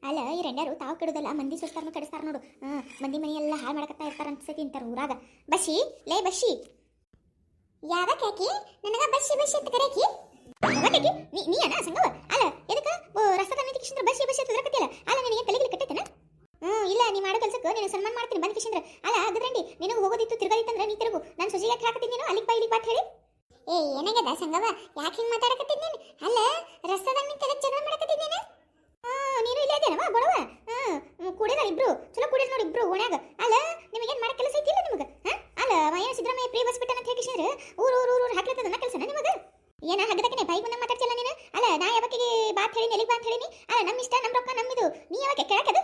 ಅಲ್ಲ ಈ ರೆಂಡ್ಯಾರು ತಾವು ಕೆಡುದಲ್ಲ ಮಂದಿ ಸೊಸ್ತಾರನು ಕೆಡಿಸ್ತಾರ ನೋಡು. ಮಂದಿ ಮನೆ ಎಲ್ಲ ಹಾಳು ಮಾಡಕತ್ತಾ ಇರ್ತಾರ ಅನ್ಸತಿ ಇಂತಾರ ಊರಾಗ. ಬಶಿ ಲೇ ಬಶಿ, ಯಾವಾಗ ಯಾಕಿ ನನಗ ಬಶಿ ಬಶಿ ಅಂತ ಕರೆಕಿ ಯಾವಾಕಿ ನೀ ಅಣ್ಣ ಸಂಗವ ಅಲ್ಲ ಎದಕ್ಕ ರಸ್ತೆ ನಿಂತ ಕಿಶಂದ್ರ ಬಶಿ ಬಶಿ ಅಂತ ಕತ್ತಿಯಲ್ಲ. ಅಲ್ಲ ನನಗೆ ತಲೆಗಿಲಿ ಕಟ್ಟೈತೇನ? ಇಲ್ಲ ನೀ ಮಾಡೋ ಕೆಲಸಕ್ಕೆ ನೀನು ಸನ್ಮಾನ ಮಾಡ್ತೀನಿ ಬಂದ್ ಕಿಶಂದ್ರ. ಅಲ್ಲ ಅಗದ್ರಂಡಿ ನಿನಗೆ ಹೋಗೋದಿತ್ತು ತಿರ್ಗದಿತ್ತಂದ್ರ ನೀ ತಿರುಗು. ನಾನು ಸೊಸಿ ಯಾಕೆ ಹಾಕತ್ತೀನಿ ನೀನು ಅಲ್ಲಿಗೆ ಬಾ ಇಲ್ಲಿಗೆ ಬಾತ್ ಹೇಳಿ. ಏನಾಗದ ಸಂಗವ ಯಾಕೆ ಹಿಂಗೆ ಮಾತಾಡಕತ್ತೀನಿ ನೀನು? ಅಲ್ಲ ರಸ್ತೆದಾಗ ನಿಂತ ಜಗಳ ಮಾಡಕತ್ತೀನಿ ನೀನು. ನೀನು ಇಲ್ಲೇ ಇದ್ದೇನವ ಬಡವ. ಕುಡಿದ ಇಬ್ರು ಚಲೋ ಕುಡಿದ ನೋಡಿ ಇಬ್ರು ಓಣ್ಯಾಗ. ಅಲ್ಲ ನಿಮಗೇನು ಮಾಡೋ ಕೆಲಸ ಐತಿಲ್ಲ ನಿಮಗೆ? ಅಲ್ಲ ಏನು ಸಿದ್ದರಾಮಯ್ಯ ಫ್ರೀ ಬಸ್ ಬಿಟ್ಟಾನ ಅಂತ ಹೇಳಿದ್ರೆ ಊರು ಊರು ಊರು ಹಾಕ್ಲತ್ತದ ನನ್ನ ಕೆಲಸನ ನಿಮಗೆ? ಏನ ಹಗ್ಗದಕ್ಕೆ ಬಾಯಿ ಬಂದಂಗೆ ಮಾತಾಡ್ತಿಲ್ಲ ನೀನು. ಅಲ್ಲ ನಾ ಯಾವಕ್ಕಿಗೆ ಬಾತ್ ಹೇಳಿ ಎಲ್ಲಿಗೆ ಬಾತ್ ಹೇಳಿನಿ? ಅಲ್ಲ ನಮ್ಮ ಇಷ್ಟ ನಮ್ಮ ರೊಕ್ಕ ನಮ್ಮಿದು, ನೀ ಯಾವಾಗ ಕೇಳಕ್ಕದು?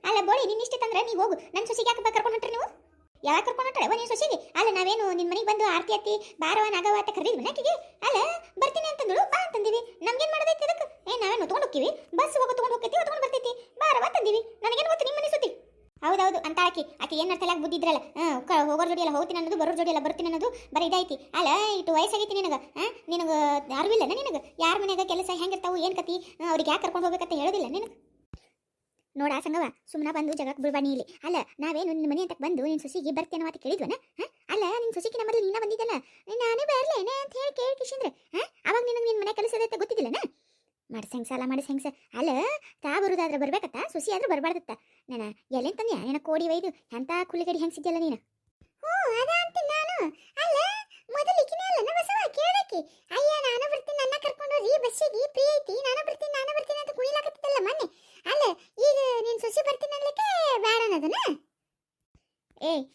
ಅಲ್ಲ ಬೋಳಿ ನಿನ್ನ ಇಷ್ಟ ತಂದ್ರೆ ನೀವು ಹೋಗು. ನನ್ನ ಸೊಸಿಗೆ ಯಾಕೆ ಕರ್ಕೊಂಡು ಹೊಂಟ್ರಿ ನೀವು? ಯಾವಾಗ ಕರ್ಕೊಂಡು ಹೊಂಟ್ರೆ ನೀನು ಸೊಸಿಗೆ? ಅಲ್ಲ ನಾವೇನು ನಿನ್ನ ಮನೆಗೆ ಬಂದು ಆರ್ತಿ ಅತ್ತಿ ಬಾರವ ನಾಗವ ಅಂತ ಕರೆದಿದ್ವಿ ನಾಕಿಗೆ. ಅಲ್ಲ ಬರ್ತೀನಿ ಅಂತಂದಳು ಬಾ ಅಂತಂದಿವಿ. ನಮ್ಗೇನು ಮಾಡೋದೈತಿ ಅದಕ್ಕೆ? ನಾವೇನು ತೊಗೊಂಡು ಹೋಗ್ತೀವಿ, ಬಸ್ ಹೋಗೋ ತೊಗೊಂಡು ಹೋಗ್ತೀವಿ, ತೊಗೊಂಡು ಬರ್ತೈತಿ ಬಾರವ ತಂದಿವಿ. ನನಗೇನು ಗೊತ್ತು ನಿಮ್ಮ ಮನೆ ಸುದ್ದಿ? ಹೌದೌದು ಅಂತ ಆಕಿ ಏನು ಅರ್ಥಲಾಗಿ ಬುದ್ಧಿದ್ರಲ್ಲ. ಹೋಗೋರ್ ಜೋಡಿ ಎಲ್ಲ ಹೋಗ್ತೀನಿ ಅನ್ನೋದು, ಬರೋರ್ ಜೋಡಿ ಎಲ್ಲ ಬರ್ತೀನಿ ಅನ್ನೋದು ಬರೀ ಇದೈತಿ. ಅಲ್ಲ ಇಟ್ಟು ವಯಸ್ಸಾಗೈತಿ ನಿನಗೆ. ನಿನಗೆ ಅರಿವಿಲ್ಲನ ನಿನಗೆ? ಯಾರ ಮನೆಯಾಗ ಕೆಲಸ ಹೆಂಗಿರ್ತಾವು ಏನು ಕತಿ ಅವ್ರಿಗೆ ಯಾಕೆ ಕರ್ಕೊಂಡು ಹೋಗ್ಬೇಕಂತ ಹೇಳೋದಿಲ್ಲ ನಿನಗೆ? ನೋಡ ಸಂಗವ ಸುಮ್ಮನೆ ಬಂದು ಜಗಕ್ಕೆ ಬಿಡ್ಬಾಣಿ ಇಲ್ಲಿ. ಅಲ್ಲ ನಾವೇನು ನಿನ್ನ ಮನೆ ಅಂತ ಬಂದು ನಿನ್ನ ಸೊಸಿಗೆ ಬರ್ತೇನೋ ಅಂತ ಕೇಳಿದ್ವನ? ಅಲ್ಲ ನಿನ್ನ ಸೊಸಿಗೆ ನಮ್ಮಲ್ಲಿ ನೀನ ಬಂದಿದ್ದಲ್ಲ, ನಾನೇ ಬರಲೇನೆ ಅಂತ ಹೇಳಿ ಕೇಳಿ ಕಿಶಂದ್ರೆ ಅವಾಗ ನಿನಗೆ ನಿನ್ನ ಮನೆ ಕೆಲಸ ಅದೈತೆ ಗೊತ್ತಿದ್ದಿಲ್ಲನ? ಮಾಡಿಸ್ ಹೆಂಗ್ಸ ಅಲ್ಲ ಮಾಡಿಸ್ ಹೆಂಗ್ಸ. ಅಲ್ಲ ತಾ ಬರುದಾದ್ರೆ ಬರ್ಬೇಕತ್ತ, ಸೊಸಿ ಆದ್ರೂ ಬರಬಾರ್ದತ್ತ. ನಾನು ಎಲ್ಲಿಂದ ತಂದ್ಯಾ ನಿನ್ನ ಕೋಡಿ ಒಯ್ದು ಎಂತ ಕುಳ್ಳಿಗಡಿ ಹೆಂಗ್ಸಿದ್ಯಲ್ಲ ನೀನು? ಅದ ಅಂತೀನಿ ನಾನು. ಅಲ್ಲ ಮೊದಲು ಇಕಿನೇ ಅಲ್ಲ ನಮ್ಮ ಬಸವ ಕೇಳಕ್ಕೆ ಅಯ್ಯ ನಾನು ಬರ್ತೀನಿ ನನ್ನ ಕರ್ಕೊಂಡು ಈ ಬಸ್ಸಿಗೆ ಫ್ರೀ ಐತಿ ನಾನು ಬರ್ತೀನಿ ಅಂತ ಕುಣಿಲಾಕತ್ತಿದ್ದಲ್ಲ ಮೊನ್ನೆ. ಅಲ್ಲ ಈಗ ನೀನು ಸೊಸಿ ಬರ್ತೀನಿ ಅನ್ಲಿಕ್ಕೆ ಬೇಡ ಅನ್ನೋದನ್ನ?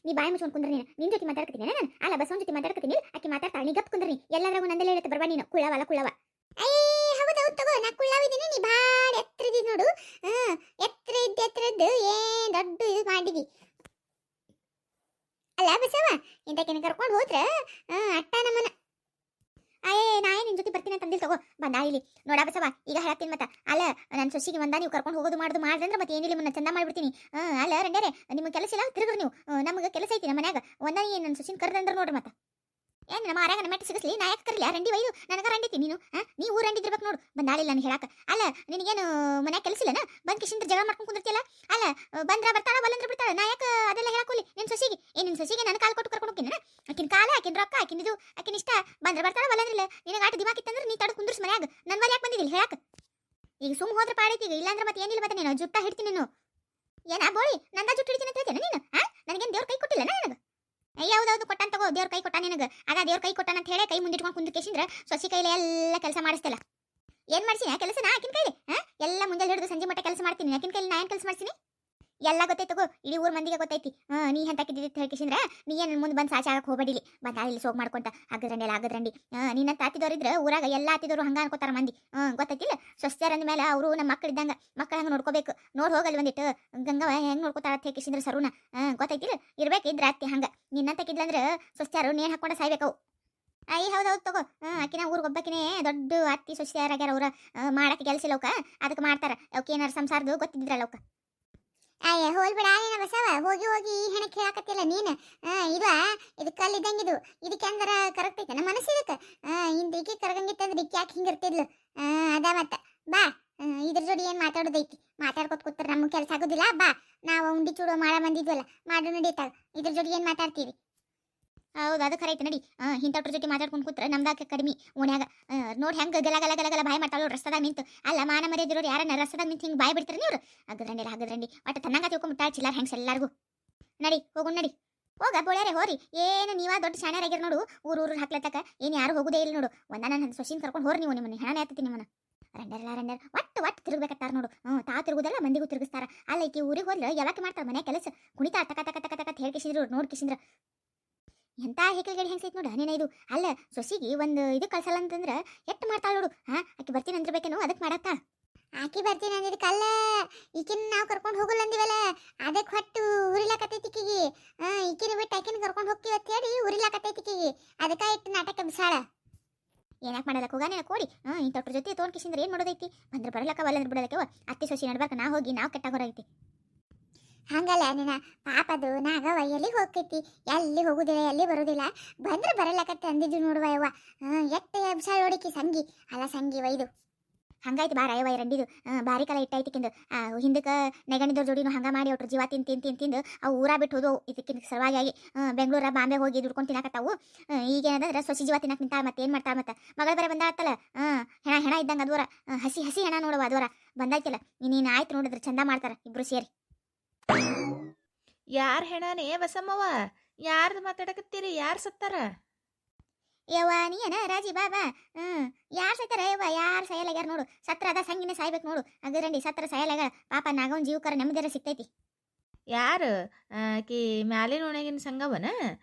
ನೀ ಬಾಯಿ ಮುಚ್ಕೊಂಡು ಕುಂದ್ರಿ. ನಿನ್ನ ಜೊತೆ ಮಾತಾಡ್ಕತ್ತೀನಿ ನಾನು. ಅಲ್ಲ ಬಸವನ ಜೊತೆ ಮಾತಾಡ್ಕತ್ತೀನಿ. ಆಕೆ ಮಾತಾಡ್ತಾಳೆ, ನೀ ಗಪ್ ಕುಂದ್ರಿ. ಎಲ್ಲಾದ್ರಾಗೂ ನಂದೆಲ್ಲ ಹೇಳುತ್ತೆ ಬರ್ಬಾ ನೀನು. ಕುಳ್ಳವಲ್ಲ ಕುಳ್ಳವ. ಹೌದೌದು ತಗೋ, ನಾ ಕುಳ್ಳವಿದ್ದೀನಿ, ನೀ ಭಾಳ ಎತ್ತರದಿ ನೋಡು. ಎತ್ತರದ್ದು ಏನ್ ದೊಡ್ಡ ಇದು ಮಾಡಿದಿ. ಅಲ್ಲ ಬಸವ ಇಂತಕಿನ ಕರ್ಕೊಂಡು ಹೋದ್ರ ಅಟ್ಟ ನಮ್ಮನ. ನಾ ನಿನ್ ಜೊತೆ ಬರ್ತೀನಿ ಅಂತ ಅಂದಿಲ್ ತಗೋ ಬಂದ ಇಲ್ಲಿ. ನೋಡ ಬಸವ ಈಗ ಹೇಳ್ತೀನಿ ಮತ್ತ. ಅಲ್ಲ ನನ್ನ ಸೊಸಿಗೆ ಒಂದ ನೀವು ಕರ್ಕೊಂಡು ಹೋಗೋದು ಮಾಡಿದ್ರೆ ಮತ್ತೆ ಏನಿಲ್ಲ ನಿಮ್ಮನ್ನ ಚಂದ ಮಾಡ್ಬಿಡ್ತೀನಿ. ಅಲ್ಲ ರಂಡ್ಯಾರೆ ನಿಮ್ಗೆ ಕೆಲಸ ಇಲ್ಲ ತಿರುಗ್ರಿ ನೀವು. ನಮ್ಗೆ ಕೆಲಸ ಐತಿ ನಮ್ಮ ಮನ್ಯಾಗ. ಒಂದ ನನ್ನ ಸೊಸಿನ ಕರೆದಂದ್ರೆ ನೋಡ್ರಿ ಮತ್ತೆ ಏನು ನಮ್ಮ ಆರ್ಯಾಗ ನಮ್ಮ ಸಿಗಿಸ್ಲಿ. ನಾ ಯಾಕೆ ಕರಲಿ? ರಂಡಿ ವೈದು ನನಗೆ ರಂಡಿತಿ ನೀನು. ನೀವು ರಂಡಿದ್ದಿರ್ಬೇಕು ನೋಡು ಬಂದಾಳಿಲ್ಲ ನಾನು ಹೇಳಕ್ಕೆ. ಅಲ್ಲ ನಿನಗೇನು ಮನ್ಯಾಗ ಕೆಲಸ ಇಲ್ಲನ? ಬಂದ್ ಕಿಶಿಂದ್ರ ಜಗಳ ಮಾಡ್ಕೊಂಡು ಕುಂದಿರ್ತಿಯಲ್ಲ. ಅಲ್ಲ ಬಂದ್ರ ಬರ್ತಾಳ ಬಲ್ಲಂದ್ರ ಬಿಡ್ತಾಳ. ನಾ ಯಾಕೆ ಅದೆಲ್ಲ ಹೇಳಕೋಲಿ ನಿನ್ನ ಸೊಸಿಗೆ? ನಿನ್ನ ಸೊಸಿಗೆ ನಾನು ಕಾಲು ಕೊಟ್ಟು ಕರ್ಕೊಂಡು ಹೋಗ್ತೀನಿ. ಆಕಿನ ಕಾಲ ಆಕಿನ ರೊಕ್ಕ ಆಕಿನಿದು ಆಕಿನ ಇಷ್ಟ. ಬಂದ್ರ ಬರ್ತಾಳ ಬಲ್ಲಂದ್ರಿಲ್ಲ. ನಿನಗೆ ಆಟ ದಿಮಾಕಿತ್ತಂದ್ರೆ ನೀ ತಡ ಕುಂದ್ರಸ್ ಮನ್ಯಾಗ. ನನ್ನ ಮನೆ ಯಾಕೆ ಬಂದಿದ್ದಿಲ್ಲ ಹೇಳಕ್ಕೆ? ಈಗ ಸುಮ್ಮ ಹೋದ್ರೆ ಪಾಡೈತಿ. ಈಗ ಇಲ್ಲಾಂದ್ರೆ ಮತ್ತೆ ಏನಿಲ್ಲ ಮತ್ತೆ ನೀನು ಜುಟ್ಟ ಹಿಡ್ತೀನಿ ನೀನು. ಏನ ಬೋಳಿ ನಂದ ಜುಟ್ಟು ಹಿಡಿತೀನಿ ಅಂತ ಹೇಳ್ತೇನೆ ನೀನು? ನನಗೇನು ದೇವ್ರ ಕೈ ಕೊಟ್ಟಿಲ್ಲ ನನಗೆ? ಯಾವ್ದಾವ್ದು ಕೊಟ್ಟಾನ ತಗೋ, ದೇವ್ರ ಕೈ ಕೊಟ್ಟ ನಿನಗೆ. ಆಗ ದೇವ್ರ ಕೈ ಕೊಟ್ಟಾನ ಅಂತ ಹೇಳಿ ಕೈ ಮುಂದಿಟ್ಕೊಂಡು ಕುಂದ್ಕೇಶಿಂದ್ರ ಸೊಸಿ ಕೈಲಿ ಎಲ್ಲ ಕೆಲಸ ಮಾಡಿಸ್ತಲ್ಲ. ಏನ್ ಮಾಡ್ಸಿನ ಕೆಲಸ? ನಾ ಆಕಿನ ಕೈಲಿ ಎಲ್ಲ ಮುಂಜಾನೆ ಹಿಡಿದು ಸಂಜೆ ಮಟ್ಟ ಕೆಲಸ ಮಾಡ್ತೀನಿ. ಆಕಿನ ಕೈಲಿ ನಾ ಏನು ಕೆಲಸ ಮಾಡ್ತೀನಿ? ಎಲ್ಲ ಗೊತ್ತೈತಿ ತಗೋ, ಇಡೀ ಊರ್ ಮಂದಿಗೆ ಗೊತ್ತೈತಿ. ನೀ ಹಂತಾಕಿದ್ದಿದ್ದು ಹೇಳ್ಕೇಶಿಂದ್ರ ನೀ ಏನು ಮುಂದೆ ಬಂದು ಸಾಚಿ ಆಗಕ್ಕೆ ಹೋಗಬೇಡಿಲಿ. ಬಂದ ಇಲ್ಲಿ ಸೋಗ್ ಮಾಡ್ಕೊಂತ ಆಗದ್ರಂಡಿ. ನಿನ್ನ ತಾತಿದವ್ರಿದ್ರೆ ಊರಾಗ ಎಲ್ಲ ಆತಿದವರು ಹಂಗ ಅನ್ಕೋತಾರ ಮಂದಿ. ಗೊತ್ತೈತಿಲ್ಲ? ಸ್ವಸ್ಥರ ಅಂದ ಮೇಲೆ ಅವರು ನಮ್ಮ ಮಕ್ಕಳಿದ್ದಂಗ. ಮಕ್ಕಳ ಹಂಗೆ ನೋಡ್ಕೋಬೇಕು. ನೋಡಿ ಹೋಗಲ್ ಒಂದಿಟ್ಟು ಗಂಗವ ಹೆಂಗ್ ನೋಡ್ಕೋತಾರ ಅಂತ ಹೇಳ್ಕೇಶಿಂದ್ರ ಸರುನ. ಗೊತ್ತೈತಿಲ್ಲ? ಇರ್ಬೇಕಿದ್ರ ಅತ್ತಿ ಹಂಗ. ನಿನ್ನಂತಕಿದ್ಲಂದ್ರೆ ಸ್ವಸ್ಥರು ನೇಣು ಹಾಕೊಂಡು ಸಾಯ್ಬೇಕವು. ಹೌದೌದು ತಗೋ. ಆಕಿನ ಊರಿಗೆ ಒಬ್ಬಕಿನೇ ದೊಡ್ಡ ಅತ್ತಿ ಸೊಸ್ಯಾರಾಗ್ಯಾರ. ಅವ್ರ ಮಾಡಕ್ಕೆ ಕೆಲಸ ಇಲ್ಲ ಅವಕ್ಕ, ಅದಕ್ಕೆ ಮಾಡ್ತಾರ. ಅವಕ್ಕೆ ಏನಾರು ಸಂಸಾರದು ಗೊತ್ತಿದ್ರಲ್ಲ ಅವಕ್ಕ. ಹೋಲ್ ಬಿಡ ನೀನ ಬಸವ. ಹೋಗಿ ಹೋಗಿ ಹೆಣಕ್ಕೆ ಹೇಳಕತ್ತಿಲ್ಲ ನೀನು. ಇದು ಕಲ್ಲಿದ್ದಂಗಿದು. ಇದಕ್ಕೆ ಅಂದ್ರ ಕರೆಕ್ಟ್ ಐತೆ ನಮ್ಮ ಮನಸ್ಸಿದಕ್ಕೆ. ಹಿಂದಿಕ್ಕೆ ಕರಗಂಗಿತ್ತಂದ್ರೆ ಇಕ್ಕೆ ಯಾಕೆ ಹಿಂಗಿರ್ತಿದ್ಲು? ಅದ ಮತ್ತ ಬಾ ಇದ್ರ ಜೋಡಿ ಏನು ಮಾತಾಡೋದೈತಿ. ಮಾತಾಡ್ಕೊತ ಕೂತ್ರೆ ನಮ್ಗೆ ಕೆಲಸ ಆಗೋದಿಲ್ಲ. ಬಾ ನಾವು ಉಂಡಿ ಚೂಡೋ ಮಾಡ ಬಂದಿದ್ವಲ್ಲ ಮಾಡು ನಡೀತಾವ. ಇದ್ರ ಜೋಡಿ ಏನು ಮಾತಾಡ್ತೀವಿ? ಹೌದು ಅದು ಕರೈತೆ ನಡಿ. ಇಂಥವ್ರ ಜೊತೆ ಮಾತಾಡ್ಕೊಂಡು ಕೂತ್ರೆ ನಮ್ದಾಕೆ ಕಡಿಮೆ ಓಣ್ಯಾಗ. ನೋಡಿ ಹೆಂಗೆ ಗಲ ಬಾಯಿ ಮಾಡ್ತಾಳು ರಸ್ತಾದಾಗ ನಿಂತು. ಅಲ್ಲ ಮಾನ ಮರ್ಯಾದಿರೋರು ಯಾರನ್ನ ರಸ್ತಾದಾಗ ನಿಂತು ಹಿಂಗೆ ಬಾಯಿ ಬಿಡ್ತಾರೆ ನೀವು? ಆಗದ್ರಂಡಿ ಒಟ್ಟು ತನ್ನಂಗ ತಿಳ್ಕೊಂಬಿಟ್ಟಾಳ ಚಿಲ್ಲಾರ ಹೆಂಗ್ಸ್ ಎಲ್ಲಾರ್ಗು. ನಡಿ ಹೋಗು ನಡಿ. ಹೋಗ ಬೋಳ್ಯಾರೆ ಹೋರಿ. ಏನು ನೀವ ದೊಡ್ಡ ಶಾಣ್ಯಾರಾಗ್ಯಾರ ನೋಡು. ಊರು ಹಾಕ್ಲತ್ತಕ ಏನು ಯಾರು ಹೋಗುದೇ ಇಲ್ಲ ನೋಡು. ಒಂದ ನನ್ನ ಸೊಸಿನ ಕರ್ಕೊಂಡು ಹೋರಿ ನೀವು. ನಿಮ್ಮನ್ನ ಹೆಣ ಆಯ್ತತಿ ನಿಮ್ಮನ್ನ. ರಂಡರ್ ಒಟ್ಟು ತಿರುಗಬೇಕತ್ತಾರ ನೋಡು. ತಾ ತಿರುಗುದಲ್ಲ ಮಂದಿಗೂ ತಿರುಗಿಸ್ತಾರ. ಅಲ್ಲ ಈಕಿ ಊರಿಗೆ ಹೋದ್ರೆ ಯಾವಾಗ ಮಾಡ್ತಾರ ಮನೆ ಕೆಲಸ ಕುಣಿತಾ ಟಕ ಟಕ ಟಕ ಟಕ ಹೇಳ್ಕಿಸಿದ್ರು ನೋಡ್ಕಿಸಿದ್ರ ಎಂತ ಹೇಕಲ್ಗಡಿ ಹೆಂಗ್ಸೈತ್ ನೋಡು ನೀನ ಇದು. ಅಲ್ಲ ಸೊಸಿಗೆ ಒಂದು ಇದು ಕಳ್ಸಲ್ಲ ಅಂತಂದ್ರೆ ಎಟ್ಟು ಮಾಡ್ತಾಳ ನೋಡು. ಆಕಿ ಬರ್ತೀನಿ ಅಂದ್ರಬೇಕೇನು ಅದಕ್ಕೆ ಮಾಡತ್ತ. ಆಕಿ ಬರ್ತೀನಿ ಅಂದಿದ್ದಕ್ಕಲ್ಲ, ಈಕಿನ ನಾವು ಕರ್ಕೊಂಡು ಹೋಗಲ್ಲ ಅಂದಿವಲ್ಲ ಅದಕ್ಕೆ ಹೊಟ್ಟು ಉರಿಲಾಕತ್ತೈತಿಕಿಗಿ. ಈಕಿನ ಬಿಟ್ಟು ಆಕಿನ ಕರ್ಕೊಂಡು ಹೋಗ್ತೀವಿ ಅಂತ ಹೇಳಿ ಉರಿಲಾಕತ್ತೈತಿಕಿಗಿ. ಅದಕ್ಕೆ ಇಟ್ಟು ನಾಟಕ ಬಿಸಾಳ. ಏನಕ್ಕೆ ಮಾಡಲಕ್ಕ ಹೋಗಾನೇನ ಕೋಡಿ. ಇಂಥವ್ರ ಜೊತೆ ತೊಗೊಂಡು ಕಿಸಿಂದ್ರೆ ಏನು ಮಾಡೋದೈತಿ? ಬಂದ್ರೆ ಬರಲಕ್ಕ ಬಲ್ಲಂದ್ರೆ ಬಿಡಲಕ್ಕವ. ಅತ್ತಿ ಸೊಸಿ ನಡ್ಬಾರ್ಕ ನಾ ಹೋಗಿ ನಾವು ಕೆಟ್ಟ ಹೊರೈತಿ. ಹಂಗಲ್ಲ ನಿನ್ನ ಪಾಪದು ನಾಗವ ಎಲ್ಲಿಗೆ ಹೋಗ್ತೈತಿ? ಎಲ್ಲಿ ಹೋಗುದಿಲ್ಲ ಎಲ್ಲಿ ಬರೋದಿಲ್ಲ. ಬಂದ್ರೆ ಬರಲಕತ್ತೆ ಅಂದಿದ್ದು ನೋಡುವ ಯವ್ವ. ಎಟ್ಟು ಎಬ್ಸಾಳ ನೋಡಿಕಿ ಸಂಗಿ. ಅಲ್ಲ ಸಂಗಿ ವೈದು ಹಂಗಾಯ್ತು ಬಾರ ಅಯ್ಯವ ರಂಡಿದು ಬಾರಿ ಕಾಲ ಇಟ್ಟಾಯ್ತಿಕ್ಕಿಂದು ಹಿಂದಕ್ಕೆ ನೆಗಣಿದವ್ರ ಜೋಡಿನೂ ಹಂಗ ಮಾಡಿ ಒಟ್ರು ಜೀವ ತಿಂದು ಅವು ಊರ ಬಿಟ್ಟು ಹೋದವು ಇದಕ್ಕಿಂತ ಸಲುವಾಗಿ ಬೆಂಗಳೂರ ಬಾಂಬೆ ಹೋಗಿ ದುಡ್ಕೊಂಡು ತಿನ್ನಕತ್ತಾವು ಈಗೇನಂದ್ರೆ ಸೊಸಿ ಜೀವ ತಿನ್ನಕ್ಕೆ ನಿಂತ ಮತ್ತೆ ಏನು ಮಾಡ್ತಾ ಮತ್ತೆ ಮಗಳ ಬರ ಬಂದಾತಲ್ಲ ಹೆಣ ಇದ್ದಂಗೆ ಅದವರ ಹಸಿ ಹೆಣ ನೋಡುವ ಅದವರ ಬಂದಾಯ್ತಲ್ಲ ನೀನು ಆಯ್ತು ನೋಡಿದ್ರೆ ಚಂದ ಮಾಡ್ತಾರ ಇಬ್ರು ಸೇರಿ. ಯಾರ ಹೆಣನೇ ಬಸಮ್ಮವ? ಯಾರ್ದು ಮಾತಾಡಕತ್ತೀರಿ? ಯಾರು ಸತ್ತಾರ? ಯವ್ವ ನೀನ ರಾಜಿ ಬಾಬಾ ಯಾರು ಸೈತಾರ ಯವ್ವ? ಯಾರು ಸಾಯಲಾಗ್ಯಾರ ನೋಡು. ಸತ್ರ ಅದ ಸಂಗಿನ ಸಾಯ್ಬೇಕು ನೋಡು. ಅಗರಂಡಿ ಸತ್ರ ಸಾಯಲಾಗ ಪಾಪ ನಾಗವನ್ ಜೀವಕರ ನೆಮ್ಮದಿರ ಸಿಗ್ತೈತಿ. ಯಾರು ಆಕಿ ಮ್ಯಾಲಿನ ಒಣಗಿನ ಸಂಗವನ?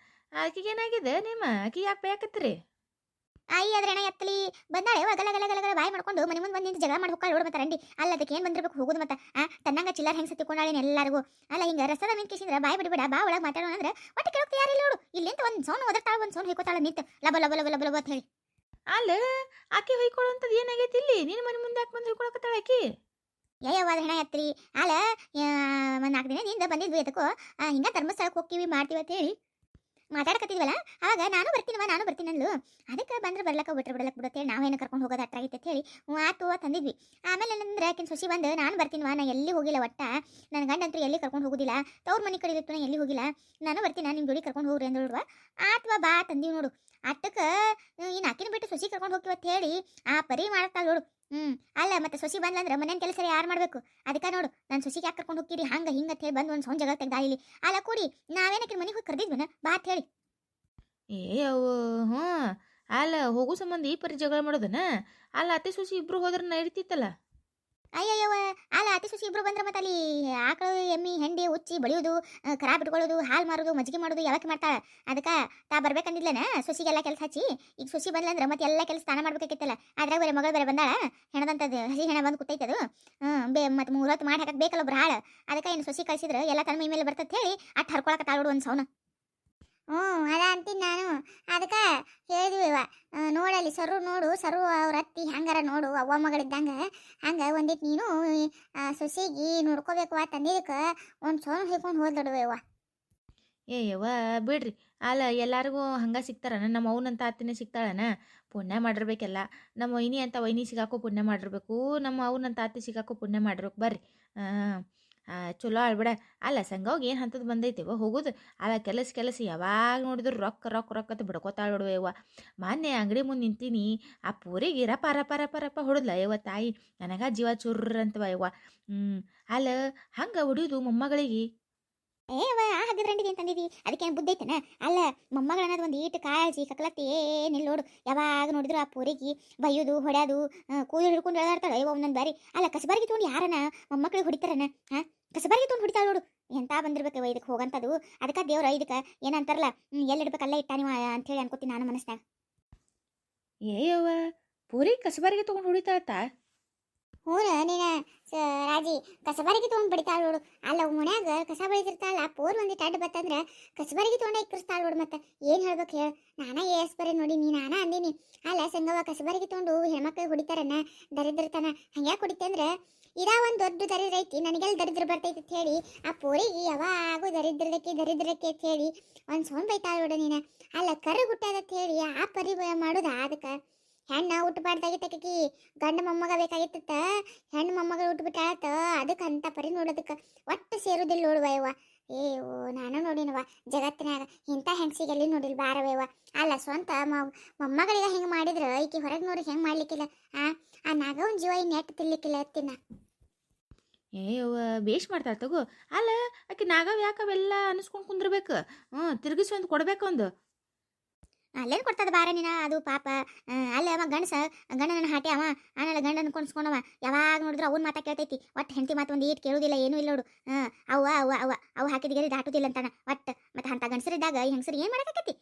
ಆಕಿಗೇನಾಗಿದೆ ನಿಮ್ಮ? ಆಕಿ ಯಾಕೆ ಬೇಕತ್ರಿ? ಆಯಿ ಅದ್ರ ಹೆಣ ಎತ್ತಲಿ ಬಂದಾಳೆ ಯವ್ವ ಗಲ ಗಲ ಗಲ ಗಲ ಬಾಯಿ ಮಾಡ್ಕೊಂಡು ಮನೆ ಮುಂದೆ ಬಂದು ಜಗಳ ಮಾಡಿ ಹೋಗ್ಕಾಳ ನೋಡು ಮತ್ತೆ ರಂಡಿ. ಅಲ್ಲ ಅದಕ್ಕೆ ಏನು ಬಂದಿರ್ಬೇಕು ಹೋಗುದು ಮತ್ತೆ ತನ್ನಂಗ ಚಿಲ್ಲರ್ ಹೆಂಗೆ ಸತ್ತಿಕೊಂಡಾಳೇನು ಎಲ್ಲರಿಗೂ. ಅಲ್ಲ ಹಿಂಗೆ ರಸದ ನಿಂತ್ಕೇಸಿಂದ್ರೆ ಬಾಯಿ ಬಿಡಬೇಡ ಬಾ ಒಳಗೆ ಮಾತಾಡೋಣ ಅಂದ್ರೆ ಒಟ್ಟು ಕೇಳೋಕೆ ಯಾರಿಲ್ಲ ನೋಡು. ಇಲ್ಲಿಂದ ಒಂದು ಸೌಂಡ್ ಒದರ್ತಾಳ ಒಂದು ಸೌಂಡ್ ಹೊಯ್ಕೋತಾಳ ನಿಂತು ಲಬ ಲಬ ಲಬ ಲಬ ಲಬ ಅಂತ ಹೇಳಿ. ಅಲ್ಲ ಆಕೆ ಹೊಯ್ಕೊಳ್ಳೋಂಥದ್ದು ಏನಾಗೈತಿ ಇಲ್ಲಿ? ನೀನು ಮನೆ ಮುಂದೆ ಯಾಕೆ ಬಂದು ಹೊಯ್ಕೊಳಕತ್ತಾಳ ಆಕಿ? ಯವ್ವ ಅದ ಹೆಣ ಎತ್ತಲಿ ಅಲ್ಲ ಒಂದು 4 ದಿನದಿಂದ ಬಂದಿದ್ವಿ ಅದಕ್ಕೋ ಹಿಂಗ ಧರ್ಮಸ್ಥಳಕ್ಕೆ ಹೋಗ್ತೀವಿ ಮಾಡ್ತೀವಿ ಅಂತ ಹೇಳಿ ಮಾತಾಡಕತ್ತಿದ್ವಲ್ಲ. ಆವಾಗ ನಾನು ಬರ್ತೀನಿ ಅಂದ್ಲು. ಅದಕ್ಕೆ ಬಂದ್ರೆ ಬರ್ಲಕ್ಕ ಬಿಡ್ಲಕ್ಕ ಬಿಡುತ್ತೆ ನಾವೇನು ಕರ್ಕೊಂಡು ಹೋಗೋದು ಅಟ್ರಾಗಿತ್ತು ಅಂತ ಹೇಳಿ ಆತು ತಂದಿದ್ವಿ. ಆಮೇಲೆ ಏನಂದ್ರೆ ಆಕಿನ ಸೊಸಿ ಬಂದು ನಾನು ಬರ್ತೀನಿವಾ ನಾ ಎಲ್ಲಿ ಹೋಗಿಲ್ಲ ಒಟ್ಟ ನನ್ನ ಗಂಡಂತೂ ಎಲ್ಲಿ ಕರ್ಕೊಂಡು ಹೋಗೋದಿಲ್ಲ ತವ್ರ ಮನೆ ಕಡೆ ಇತ್ತು ನಾ ಎಲ್ಲಿ ಹೋಗಿಲ್ಲ ನಾನು ಬರ್ತೀನಿ ನಿಮ್ಮ ಜೋಡಿ ಕರ್ಕೊಂಡು ಹೋಗ್ರಿ ಅಂದೋಡ್ವ ಆತ್ವಾ ಬಾ ತಂದೀವಿ ನೋಡು. ಅಟ್ಟಕ್ಕೆ ಇನ್ನು ಅಕ್ಕಿನ ಬಿಟ್ಟು ಸೊಸಿ ಕರ್ಕೊಂಡು ಹೋಗ್ತೀವಿ ಅಂತ ಹೇಳಿ ಪರಿ ಮಾಡ್ತಾಳ ನೋಡು. ಅಲ್ಲ ಮತ್ತೆ ಸೊಸಿ ಬಂದ್ಲಂದ್ರೆ ಮನೇನ ಕೆಲಸ ಯಾರು ಮಾಡಬೇಕು? ಅದಕ್ಕೆ ನೋಡು ನಾನು ಸೊಸಿಗೆ ಯಾಕೆ ಕರ್ಕೊಂಡು ಹೋಗ್ತೀರಿ ಹಂಗೆ ಹಿಂಗೆ ಅಂತ ಹೇಳಿ ಬಂದು ಒಂದು ಸೌಂಡ್ ಜಗಳ ತೆಗ್ದಾಯಿಲಿ. ಅಲ್ಲ ಕೂಡಿ ನಾವೇನಕ್ಕೆ ಮನೆಗೆ ಹೋಗಿ ಕರೆದಿದ್ವನ ಬಾ ಅಂತ ಹೇಳಿ. ಅವು ಹ್ಞೂ ಅಲ್ಲ ಹೋಗೋ ಸಂಬಂಧ ಈ ಪರಿ ಜಗಳ ಮಾಡೋದನ? ಅಲ್ಲ ಅತ್ತೆ ಸೊಸಿ ಇಬ್ರು ಹೋದ್ರೆ ನಡೀತಿತ್ತಲ್ಲ. ಅಯ್ಯಯ್ಯವ ಅಲ್ಲ ಅತಿ ಸೊಸಿ ಇಬ್ರು ಬಂದ್ರೆ ಮತ್ತೆ ಅಲ್ಲಿ ಆಕಳು ಎಮ್ಮಿ ಹೆಂಡಿ ಉಚ್ಚಿ ಬಳಿಯೋದು ಕರಾ ಬಿಟ್ಕೊಳ್ಳೋದು ಹಾಲು ಮಾರೋದು ಮಜ್ಜಿಗೆ ಮಾಡೋದು ಯಾವಕ್ಕೆ ಮಾಡ್ತಾಳೆ. ಅದಕ್ಕೆ ತಾ ಬರ್ಬೇಕಂದಿದ್ಲೇನ ಸೊಸಿಗೆಲ್ಲ ಕೆಲಸ ಹಚ್ಚಿ. ಈಗ ಸೊಸಿ ಬಂದ್ಲಂದ್ರೆ ಮತ್ತೆ ಎಲ್ಲ ಕೆಲಸ ಸ್ನಾನ ಮಾಡ್ಬೇಕಾಗಿತ್ತಲ್ಲ. ಅದ್ರಾಗ ಬೇರೆ ಮಗಳು ಬೇರೆ ಬಂದಾಳ ಹೆಣದಂಥದ್ದು ಹಸಿ ಹೆಣ ಬಂದು ಕೂತೈತದು ಮತ್ತೆ 3 ಹೊತ್ತು ಮಾಡಿ ಹಾಕಕ್ಕೆ ಬೇಕಲ್ಲ ಒಬ್ರು ಹಾಳು. ಅದಕ್ಕೆ ಏನು ಸೊಸಿ ಕಳಿಸಿದ್ರೆ ಎಲ್ಲ ತನ್ನ ಮೈ ಮೇಲೆ ಬರ್ತದೆ ಹೇಳಿ ಅಟ್ಟು ಹರ್ಕೊಳಕ್ಕೆ ತಾಳೋಡು ಒಂದು ಸೌನ. ಅದ ಅಂತೀನಿ ನಾನು. ಅದಕ್ಕೆ ಹೇಳಿದ್ವಿ ನೋಡಲ್ಲಿ ಸರು ನೋಡು ಸರು ಅವ್ರ ಅತ್ತಿ ಹಂಗಾರ ನೋಡು ಅವ್ವ ಮಗಳಿದ್ದಂಗೆ ಹಂಗೆ ಒಂದಿಟ್ಟು ನೀನು ಸೊಸಿಗೆ ನೋಡ್ಕೋಬೇಕು ತಂದಿದ್ದಕ್ಕೆ ಒಂದು ಸೋನು ಹೇಳ್ಕೊಂಡು ಹೋದಡುವೆವ್ವ. ಯವ್ವ ಬಿಡ್ರಿ. ಅಲ್ಲ ಎಲ್ಲರಿಗೂ ಹಂಗೆ ಸಿಗ್ತಾರನ? ನಮ್ಮ ಅವನಂತ ಅತ್ತಿನೇ ಸಿಗ್ತಾಳನ? ಪುಣ್ಯ ಮಾಡಿರ್ಬೇಕೆಲ್ಲ. ನಮ್ಮ ವೈನಿ ಅಂತ ವೈನಿ ಸಿಗಾಕೋ ಪುಣ್ಯ ಮಾಡಿರ್ಬೇಕು, ನಮ್ಮ ಅವನಂತ ಅತ್ತಿ ಸಿಗಾಕೋ ಪುಣ್ಯ ಮಾಡಿರ್ಬೇಕು. ಬರ್ರಿ ಚಲೋ ಆಳ್ಬಿಡ. ಅಲ್ಲ ಸಂಘವಾಗಿ ಏನು ಹಂತದ್ದು ಬಂದೈತೆವ ಹೋಗೋದು. ಅಲ್ಲ ಕೆಲಸ ಯಾವಾಗ ನೋಡಿದ್ರು ರೊಕ್ಕ ಅಂತ ಬಿಡ್ಕೋತಾಳ್ಬಿಡುವ. ಮೊನ್ನೆ ಅಂಗಡಿ ಮುಂದೆ ನಿಂತೀನಿ ಆ ಪೂರಿಗೆ ರಪ ಹೊಡೆದ್ಲ ಯವ್ವ ತಾಯಿ. ನನಗ ಜೀವ ಚುರ್ರ ಅಂತವ ಯವ್ವ. ಅಲ್ಲ ಹಂಗೆ ಹೊಡಿಯೋದು ಮೊಮ್ಮಗಳಿಗೆ? ಏವ ಹಾಗಿದ್ರಂಡಿಗೆ ಏನು ತಂದಿದ್ದಿ? ಅದಕ್ಕೇನು ಬುದ್ಧಿ ಐತನ? ಅಲ್ಲ ಮೊಮ್ಮಗಳು ಅನ್ನೋದು ಒಂದು ಈಟು ಕಾಳಜಿ ಕಕ್ಲತ್ತಿ ಏನಿಲ್ಲ ನೋಡು. ಯಾವಾಗ ನೋಡಿದ್ರು ಆ ಪೂರಿಗೆ ಬೈಯೋದು ಹೊಡ್ಯೋದು ಕೂದಲು ಹಿಡ್ಕೊಂಡು ಎಳದಾಡ್ತಾಳೆ ಅಯ್ಯವ ಒಂದೊಂದು ಬಾರಿ. ಅಲ್ಲ ಕಸಬಾರಿಗೆ ತೊಗೊಂಡು ಯಾರನ ಮೊಮ್ಮಕ್ಳಿಗೆ ಹೊಡಿತಾರನ? ಕಸಬಾರಿಗೆ ತೊಗೊಂಡು ಹೊಡಿತಾಳೆ ನೋಡು. ಎಂತ ಬಂದಿರ್ಬೇಕು ಇದಕ್ಕೆ ಹೋಗಂತದು. ಅದಕ್ಕೆ ದೇವ್ರ ಇದಕ್ಕೆ ಏನಂತಾರಲ್ಲ ಎಲ್ಲಿಡ್ಬೇಕು ಅಲ್ಲೇ ಇಟ್ಟಾನಿವ ಅಂತೇಳಿ ಅನ್ಕೋತೀನಿ ನಾನು ಮನಸ್ನಾಗ. ಯವ್ವ ಪೂರಿ ಕಸಬಾರಿಗೆ ತೊಗೊಂಡು ಹೊಡಿತಾಳತ್ತ? ಹ್ಞೂ ನೀನು ರಾಜಿ ಕಸಬಾರಿಗೆ ತೊಗೊಂಡು ಬಿಡ್ತಾಳೆ ನೋಡು. ಅಲ್ಲ ಮನ್ಯಾಗ ಕಸ ಬೆಳೆದಿರ್ತಾಳ ಪೋರ್ ಒಂದಿಟ್ಟು ಅಡ್ಡ ಬತ್ತಂದ್ರೆ ಕಸಬಾರಿಗೆ ತೊಗೊಂಡು ಇಕ್ಕರಿಸ್ತಾಳೆ ನೋಡು. ಮತ್ತೆ ಏನು ಹೇಳ್ಬೇಕು ಹೇಳು? ನಾನಾ ಬರೀ ನೋಡಿ ನಾನಾ ಅಂದೀನಿ. ಅಲ್ಲ ಸಂಗವ ಕಸಬಾರಿಗೆ ತೊಗೊಂಡು ಹೆಣ್ಮಕ್ಳಿಗೆ ಹೊಡಿತಾರನ ದರಿದ್ರತನ ಹಂಗ್ಯಾಕೆ ಹೊಡಿತೆ ಅಂದ್ರೆ ಇದ ಒಂದು ದೊಡ್ಡ ದರಿದ್ರ ಐತಿ ನನಗೆಲ್ಲ ದರಿದ್ರ ಬರ್ತೈತಿ ಅಂತ ಹೇಳಿ ಆ ಪೋರಿಗೆ ಯಾವಾಗೂ ದರಿದ್ರಕ್ಕೆ ಅಂತ ಹೇಳಿ ಒಂದು ಸೌಂಡ್ ಬೈತಾಳೆ ನೋಡು ನೀನು. ಅಲ್ಲ ಕರು ಹುಟ್ಟದಂತ ಹೇಳಿ ಆ ಪರಿ ಮಾಡೋದು. ಅದಕ್ಕೆ ಹೆಣ್ಣು ಹುಟ್ಟಬಾರ್ದಾಗಿತ್ತಕಿ ಗಂಡ ಮೊಮ್ಮಗ ಬೇಕಾಗಿತ್ತ ಹೆಣ್ಣು ಮೊಮ್ಮಗಳು ಹುಟ್ಟುಬಿಟ್ಟಾಳತ್ತ. ಅದಕ್ಕೆ ಅಂತ ಪರಿ ನೋಡೋದಕ್ಕೆ ಒಟ್ಟು ಸೇರುದಿಲ್ಲ ನೋಡುವಯ್ಯವ. ನಾನು ನೋಡಿನವ ಜಗತ್ತಿನಾಗ ಇಂಥ ಹೆಂಗಸಿಗೆ ಎಲ್ಲಿ ನೋಡಿಲ್ಲ ಬಾರವಯ್ಯವ. ಅಲ್ಲ ಸ್ವಂತ ಮೊಮ್ಮಗಳಿಗೆ ಹೆಂಗೆ ಮಾಡಿದ್ರೆ ಈಕಿ ಹೊರಗೆ ನೋಡಿ ಹೆಂಗೆ ಮಾಡ್ಲಿಕ್ಕಿಲ್ಲ. ಆ ನಾಗವನ್ ಜೀವ ನೆಟ್ಟು ತಿನ್ಲಿಕ್ಕಿಲ್ಲ ಎತ್ತಿನ. ಯವ್ವ ಬೇಷ್ ಮಾಡ್ತಾಳೆ ತಗೋ. ಅಲ್ಲ ಆಕೆ ನಾಗವ್ ಯಾಕವೆಲ್ಲ ಅನಿಸ್ಕೊಂಡು ಕುಂದ್ರಬೇಕು? ತಿರುಗಿಸಿ ಒಂದು ಕೊಡ್ಬೇಕು ಒಂದು. ಅಲ್ಲೇನು ಕೊಡ್ತದ ಬಾರ ನೀನ ಅದು ಪಾಪ. ಅಲ್ಲೇ ಅವ ಗಂಡನ ಹಾಟಿ ಅವ ಆಮೇಲೆ ಗಂಡನ ಕೊಂಡ್ಸ್ಕೊಂಡವ ಯಾವಾಗ ನೋಡಿದ್ರು ಅವ್ನ ಮಾತಾ ಕೇಳ್ತೈತಿ. ಒಟ್ಟು ಹೆಂಡತಿ ಮಾತು ಒಂದು ಈಟ್ ಕೇಳೋದಿಲ್ಲ ಏನೂ ಇಲ್ಲ ನೋಡು. ಅವ್ವ ಅವ್ವ ಅವ್ವ ಅವು ಹಾಕಿದ ಗೆರೆ ದಾಟುದಿಲ್ಲ ಅಂತಾನ ಒಟ್ಟು. ಮತ್ತೆ ಅಂತ ಗಂಡಸರಿದ್ದಾಗ ಈ ಹೆಂಗಸರು ಏನು ಮಾಡಕತ್ತೈತಿ?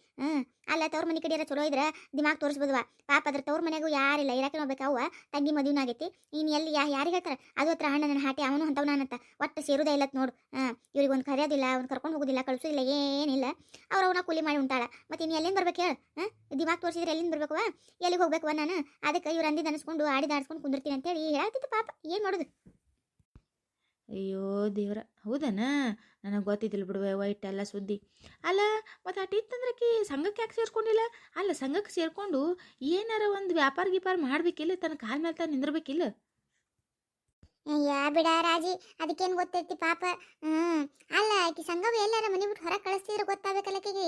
ಅಲ್ಲ ತವ್ರ ಮನೆ ಕಡೆ ಚಲೋ ಇದ್ರೆ ದಿಮಾಗ್ ತೋರಿಸ್ಬೋದವ. ಪಾಪ ಅದ್ರ ತವ್ರ ಮನೆಗೂ ಯಾರಿಲ್ಲ ಇರಾಕೆ ನೋಡ್ಬೇಕು. ಅವ್ವ ತಂಗಿ ಮದುವೆ ಆಗೈತಿ ನೀನು ಎಲ್ಲಿ ಯಾರಿಗೆ ಹೇಳ್ತಾರೆ? ಅದು ಹತ್ರ ಹಣ್ಣನ ಹಾಟಿ ಅವನು ಅಂತವನಂತ ಒಟ್ಟು ಸೇರುದೇ ಇಲ್ಲತ್ ನೋಡು. ಇವ್ರಿಗೆ ಒಂದು ಕರೆಯೋದಿಲ್ಲ ಅವ್ನು ಕರ್ಕೊಂಡು ಹೋಗೋದಿಲ್ಲ ಕಳಿಸೋದಿಲ್ಲ ಏನಿಲ್ಲ. ಅವನ ಕೂಲಿ ಮಾಡಿ ಉಂಟಾಳ. ಮತ್ತೆ ಇನ್ನು ಎಲ್ಲಿಂದ ಬರ್ಬೇಕು ಹೇಳು? ದಿಮಾಗ್ ತೋರಿಸಿದ್ರೆ ಎಲ್ಲಿಂದ ಬರ್ಬೇಕವ ಎಲ್ಲಿಗೆ ಹೋಗ್ಬೇಕವ ನಾನು? ಅದಕ್ಕೆ ಇವ್ರು ಅಂದಿದ್ದು ಅನಿಸ್ಕೊಂಡು ಆಡಿದಾಡ್ಸ್ಕೊಂಡು ಕುಂದಿರ್ತೀನಿ ಅಂತೇಳಿ ಹೇಳ್ತಿತ್ತು ಪಾಪ. ಏನು ಮಾಡೋದು? ಅಯ್ಯೋ ದೇವ್ರ ಹೌದನ? ನನಗೆ ಗೊತ್ತಿದ್ದಿಲ್ಲ ಬಿಡುವ ಇಟ್ಟೆಲ್ಲ ಸುದ್ದಿ. ಅಲ್ಲ ಮತ್ತು ಅಟ್ಟಿತ್ತಂದ್ರಕಿ ಸಂಘಕ್ಕೆ ಯಾಕೆ ಸೇರ್ಕೊಂಡಿಲ್ಲ? ಅಲ್ಲ ಸಂಘಕ್ಕೆ ಸೇರ್ಕೊಂಡು ಏನಾರ ಒಂದು ವ್ಯಾಪಾರ ಗೀಪಾರ ಮಾಡಬೇಕಿಲ್ಲ, ತನ್ನ ಕಾಲ ಮೇಲೆ ತಾನು ನಿಂದಿರ್ಬೇಕಿಲ್ಲ? ಯಾ ಬಿಡ ರಾಜಿ, ಅದಕ್ಕೇನು ಗೊತ್ತೈತಿ ಪಾಪ. ಹ್ಮ್ ಅಲ್ಲ ಆಕಿ ಸಂಗವ ಎಲ್ಲಾರ ಮನಿ ಬಿಟ್ಟು ಹೊರಗೆ ಕಳಿಸ್ತಿದ್ರೆ ಗೊತ್ತಾಗಬೇಕಲ್ಲ ಆಕಿಗೆ.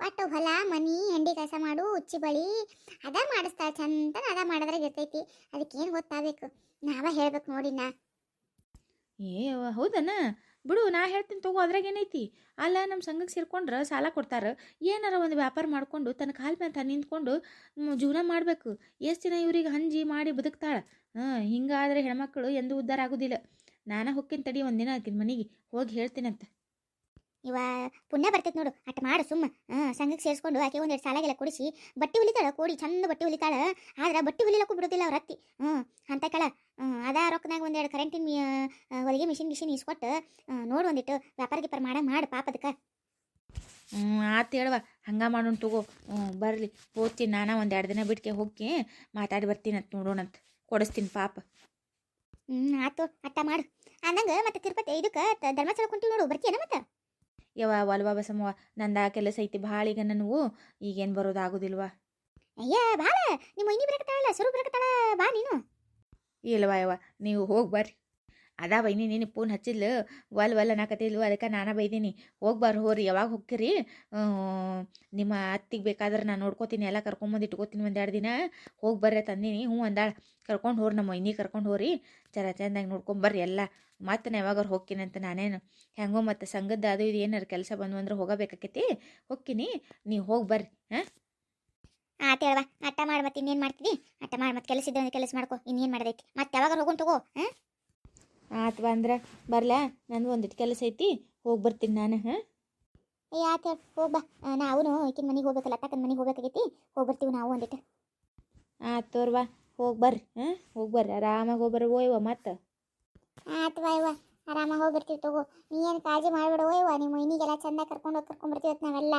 ಒಟ್ಟು ಹೊಲ ಮನಿ ಹೆಂಡಿ ಕೆಲಸ ಮಾಡು ಉಚ್ಚಿ ಬಳಿ ಅದ ಮಾಡಿಸ್ತಾಳ, ಚಂದನ ಅದ ಮಾಡಿದ್ರಾಗ ಇರ್ತೈತಿ. ಅದಕ್ಕೇನು ಗೊತ್ತಾಗಬೇಕು, ನಾವ ಹೇಳ್ಬೇಕು ನೋಡಿ ನಾ. ಏ ಅವ್ವ, ಹೌದನ ಬಿಡು, ನಾ ಹೇಳ್ತೀನಿ ತಗೋ, ಅದ್ರಾಗ ಏನೈತಿ. ಅಲ್ಲ ನಮ್ಮ ಸಂಘಕ್ಕೆ ಸೇರ್ಕೊಂಡ್ರೆ ಸಾಲ ಕೊಡ್ತಾರೆ. ಏನಾರ ಒಂದು ವ್ಯಾಪಾರ ಮಾಡ್ಕೊಂಡು ತನ್ನ ಕಾಲ ಮೇಲೆ ತಾನು ನಿಂತ್ಕೊಂಡು ಜೀವನ ಮಾಡಬೇಕು. ಎಷ್ಟು ದಿನ ಇವ್ರಿಗೆ ಹಂಜಿ ಮಾಡಿ ಬದುಕ್ತಾಳೆ. ಹಿಂಗಾದ್ರೆ ಹೆಣ್ಮಕ್ಳು ಎಂದೂ ಉದ್ಧಾರ ಆಗೋದಿಲ್ಲ. ನಾನು ಹೊಕ್ಕಿನ ತಡಿ ಒಂದಿನ ಆಕಿನ ಮನೆಗೆ ಹೋಗಿ ಹೇಳ್ತೀನಂತ. ಇವ ಪುಣ್ಯ ಬರ್ತೈತೆ ನೋಡು, ಅಟ್ ಮಾಡು ಸುಮ್ಮ. ಸಂಘಕ್ಕೆ ಸೇರಿಸ್ಕೊಂಡು ಆಕೆ ಒಂದೆರಡು ಸಾಲಾಗೆಲ್ಲ ಕೊಡಿಸಿ ಬಟ್ಟೆ ಹೊಲಿತಾಳ, ಕೋಡಿ ಚಂದ ಬಟ್ಟೆ ಹೊಲಿತಾಳ. ಆದ್ರೆ ಬಟ್ಟೆ ಹೊಲಿಲಕ್ಕೂ ಬಿಡೋದಿಲ್ಲ ಅವ್ರ ಅತ್ತಿ. ಅಂತ ಕಳ ಅದ ರೊಕ್ಕನಾಗ ಒಂದೆರಡು ಕರೆಂಟಿನ ಹೊಲಿಗೆ ಮಿಷಿನ್ ಇಸ್ಕೊಟ್ಟು ನೋಡು ಒಂದಿಟ್ಟು ವ್ಯಾಪಾರ ಗಿಪಾರ ಮಾಡು ಪಾಪ ಅದಕ್ಕೆ. ಆತು ಹೇಳುವ, ಹಂಗೆ ಮಾಡೋಣ ತಗೋ. ಬರಲಿ, ಹೋಗ್ತೀನಿ ನಾನು ಒಂದು 2 ದಿನ ಬಿಟ್ಕೆ ಹೋಗಿ ಮಾತಾಡಿ ಬರ್ತೀನಂತ, ನೋಡೋಣಂತ, ಕೊಡಿಸ್ತೀನಿ ಪಾಪ. ಆತು ಅಟ್ಟ ಮಾಡು. ಅಂದಂಗೆ ಮತ್ತೆ ತಿರುಪತಿ ಇದಕ್ಕೆ ಧರ್ಮಸ್ಥಳ ಕುಂತೀವಿ ನೋಡು, ಬರ್ತೀಯನ ಮತ್ತೆ? ಅಲ್ವಾ ಬಸಮ್ಮವ್ವ, ನಂದು ಆ ಕೆಲಸ ಐತಿ ಭಾಳ. ಈಗ ನನಗೂ ಈಗೇನು ಬರೋದಾಗೋದಿಲ್ವಾ? ಅಯ್ಯ ಭಾಳ, ನಿಮ್ಮ ಇನ್ನಿ ಬರಕತ್ತಾಳಲ್ಲ, ಸ್ವರೂಪ ಬರಕತ್ತಾಳ, ಬಾ ನೀನು. ಇಲ್ವಾ ಯವ್ವ, ನೀವು ಹೋಗಿ ಬರ್ರಿ. ಅದಾ ಬೈನಿ, ನೀನು ಫೋನ್ ಹಚ್ಚಿದ್ಲು, ಒಲ್ ಅನ್ನಕತ್ತಿದ್ಲು, ಅದಕ್ಕೆ ನಾನು ಬೈದೀನಿ. ಹೋಗ್ರಿ, ಯಾವಾಗ ಹೋಗ್ತೀರಿ? ನಿಮ್ಮ ಅತ್ತಿಗೆ ಬೇಕಾದ್ರೆ ನಾನು ನೋಡ್ಕೋತೀನಿ, ಎಲ್ಲ ಕರ್ಕೊಂಬಂದು ಇಟ್ಕೋತೀನಿ 1-2 ದಿನ. ಹೋಗಿ ಬರ್ರಿ ತಂದೀನಿ. ಹ್ಞೂ ಅಂದಾಳ. ಕರ್ಕೊಂಡು ಹೋರಿ, ನಮ್ಮ ಮೈನಿ ಕರ್ಕೊಂಡು ಹೋರಿ, ಚಂದಾಗಿ ನೋಡ್ಕೊಂಬರ್ರಿ ಎಲ್ಲ. ಮತ್ತೆ ನಾ ಯಾವಾಗಾರು ಹೋಗ್ತೀನಂತ ನಾನೇನು ಹೆಂಗೋ. ಮತ್ತು ಸಂಘದ ಅದು ಇದು ಏನಾರು ಕೆಲಸ ಬಂದು ಅಂದ್ರೆ ಹೋಗಬೇಕಾಕೈತಿ, ಹೋಗ್ತೀನಿ. ನೀವು ಹೋಗಿ ಬರ್ರಿ. ಆತ ಹೇಳವಾ, ಅಟ್ಟ ಮಾಡಿ ಮತ್ತೆ ಇನ್ನೇನು ಮಾಡ್ತಿದ್ದಿ? ಅಟ್ಟ ಮಾಡಿ ಮತ್ತೆ ಕೆಲಸ ಇದ್ದ ಕೆಲಸ ಮಾಡ್ಕೊ, ಇನ್ನೇನು ಮಾಡೋದೈತಿ. ಮತ್ತೆ ಯಾವಾಗ ಹೋಗೋಣ ತಗೋ. ಆತ್ವಾ ಅಂದ್ರೆ ಬರ್ಲಾ, ನಂದು ಒಂದಿಟ್ಟು ಕೆಲಸ ಐತಿ, ಹೋಗಿ ಬರ್ತೀನಿ ನಾನು. ಆತ ಹೋಗಿ ಬಾ. ನಾವು ಈಕಿನ ಮನೆಗೆ ಹೋಗ್ಬೇಕಲ್ಲ, ಅತ್ತಕ್ಕನ ಮನೆಗೆ ಹೋಗ್ಬೇಕಾಗೈತಿ, ಹೋಗಿ ಬರ್ತೀವಿ ನಾವು ಒಂದಿಟ್ಟು. ತೋರ್ವಾ, ಹೋಗಿ ಬರ್ರಿ. ಹೋಗಿ ಬರ್ರಿ, ಆರಾಮಾಗಿ ಹೋಗ್ಬರ್ರಿ ಓಯ್ವ. ಮತ್ತೆ ಆತ್ವಾ ಇವ, ಆರಾಮಾಗಿ ಹೋಗಿ ಬರ್ತೀವಿ ತಗೋ. ನೀ ಏನು ಕಾಳಜಿ ಮಾಡ್ಬೇಡ ಓಯ್ವ. ನಿಮ್ಮ ಮೈನಿಗೆಲ್ಲ ಚಂದ ಕರ್ಕೊಂಡು ಬರ್ತೀವತ್ತು ನಾವೆಲ್ಲ.